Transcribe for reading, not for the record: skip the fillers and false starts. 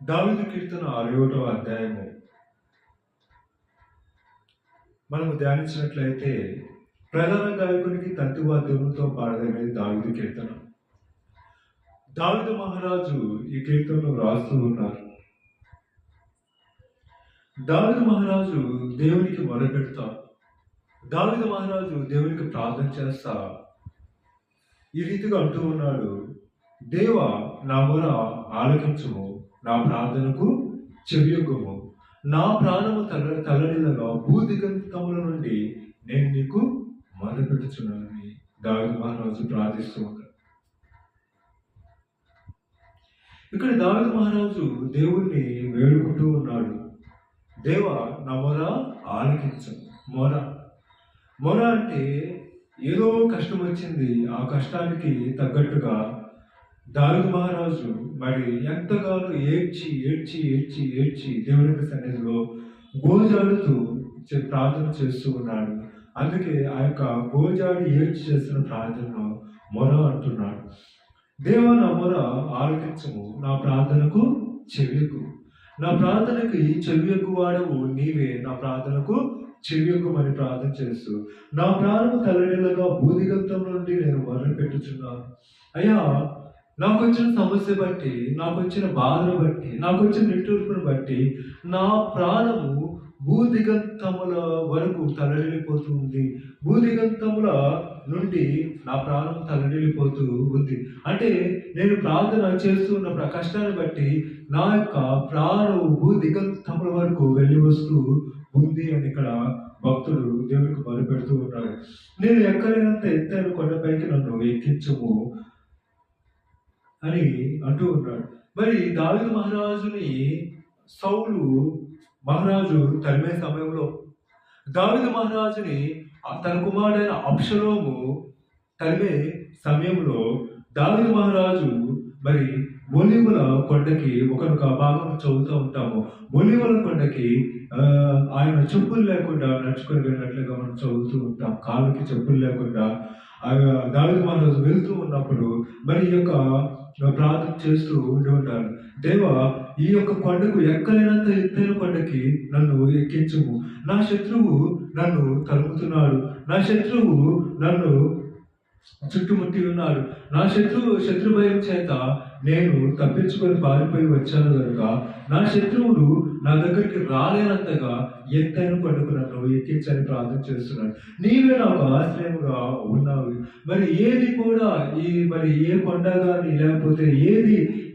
దావీదు కీర్తన 61వ అధ్యాయము మనము ధ్యానించినట్లయితే ప్రధాన గాయకునికి తంతి వాద్యములతో పాడదనేది దావీదు కీర్తన. దావీదు మహారాజు ఈ కీర్తనను రాస్తూ ఉన్నారు. దావీదు మహారాజు దేవునికి మొరపెడతా, దావీదు మహారాజు దేవునికి ప్రార్థన చేస్తా ఈ రీతిగా అంటూ ఉన్నాడు, దేవా నా మొర ఆలకించుము, నా ప్రార్థనకు చెవియొగ్గుము, నా ప్రాణము తల్లడిల్లగా భూదిగంతముల నుండి నేను నీకు మొరపెట్టుచున్నానని దావీదు మహారాజు ప్రార్థిస్తూ ఉన్నాడు. ఇక్కడ దావీదు మహారాజు దేవుణ్ణి వేడుకుంటూ ఉన్నాడు, దేవా నా మొర ఆలకించు. మొర అంటే ఏదో కష్టం వచ్చింది, ఆ కష్టానికి తగ్గట్టుగా దావీదు మహారాజు మరి ఎంతగానో ఏడ్చి దేవుని యొక్క సన్నిధిలో గోజాడుతూ ప్రార్థన చేస్తూ ఉన్నాడు. అందుకే ఆ యొక్క గోజాడి ఏడ్చి చేస్తున్న ప్రార్థనను మొర అంటున్నాడు. దేవా నా మొర ఆలకించము, నా ప్రార్థనకు చెవియకు. నా ప్రార్థనకి చెవియకు వాడవు నీవే, నా ప్రార్థనకు చెవియకుమని ప్రార్థన చేస్తూ నా ప్రాణము తల్లడిల్లగా భూదిగంతం నుండి నేను మొర్ర పెట్టుచున్నాను. అయ్యా, నాకు వచ్చిన సమస్య బట్టి, నాకు వచ్చిన బాధను బట్టి, నాకు వచ్చిన నిట్టూర్పును బట్టి నా ప్రాణము భూదిగంతముల వరకు తల్లడిల్లిపోతూ ఉంది. భూదిగంతముల నుండి నా ప్రాణం తల్లడిల్లిపోతూ ఉంది. అంటే నేను ప్రార్థన చేస్తున్న కష్టాన్ని బట్టి నా యొక్క ప్రాణం భూదిగంతముల వరకు వెళ్ళి వస్తూ ఉంది అని ఇక్కడ భక్తుడు దేవునికి మొరపెడుతూ ఉన్నాడు. నేను ఎక్కడైనంత ఎత్తైన కొండపైకి నన్ను ఎక్కించము అని అంటూ ఉన్నాడు. మరి దావీదు మహారాజుని సౌలు మహారాజు తరిమే సమయంలో, దావీదు మహారాజుని తన కుమారుడైన అబ్షలోము తరిమే సమయంలో దావీదు మహారాజు మరి ఒలీవల కొండకి ఒకనొక భాగం చదువుతూ ఉంటాము. ఒలీవల కొండకి ఆయన చెప్పులు లేకుండా నడుచుకొని వెళ్ళినట్లుగా మనం చదువుతూ ఉంటాం. కాళ్ళకి చెప్పులు లేకుండా దావీదు మహారాజు వెళ్తూ ఉన్నప్పుడు మరి ఈ యొక్క ప్రార్థన చేస్తూ ఉండి ఉంటారు. దేవా, ఈ యొక్క కొండకు ఎక్కలేనంత ఎత్తైన కొండకి నన్ను ఎక్కించుము. నా శత్రువు నన్ను తరుముతున్నాడు, నా శత్రువు నన్ను చుట్టుముట్టి ఉన్నాడు. నా శత్రు భయం చేత నేను తప్పించుకొని పారిపోయి వచ్చాను కనుక నా శత్రువులు నా దగ్గరికి రాలేనంతగా ఎత్తైన కొండకు నన్ను ఎక్కించని ప్రార్థన చేస్తున్నాడు. నీవే నాకు ఆశ్రయముగా ఉన్నావు. మరి ఏది కూడా మరి ఏ కొండ కానీ లేకపోతే ఏది